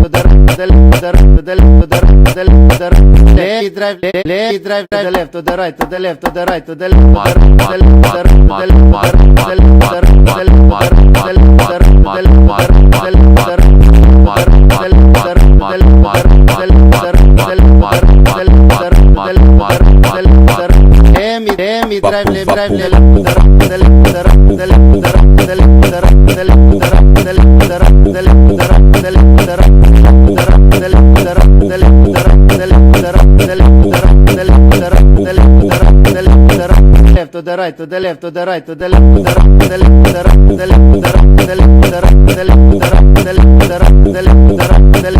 To the right, to the left, to the right, to the left, to the right, to the left, to the right, to the left, to the right, to the left, to the right, to the left, to the right, to the left, to the right, to the left, to the right, to the left.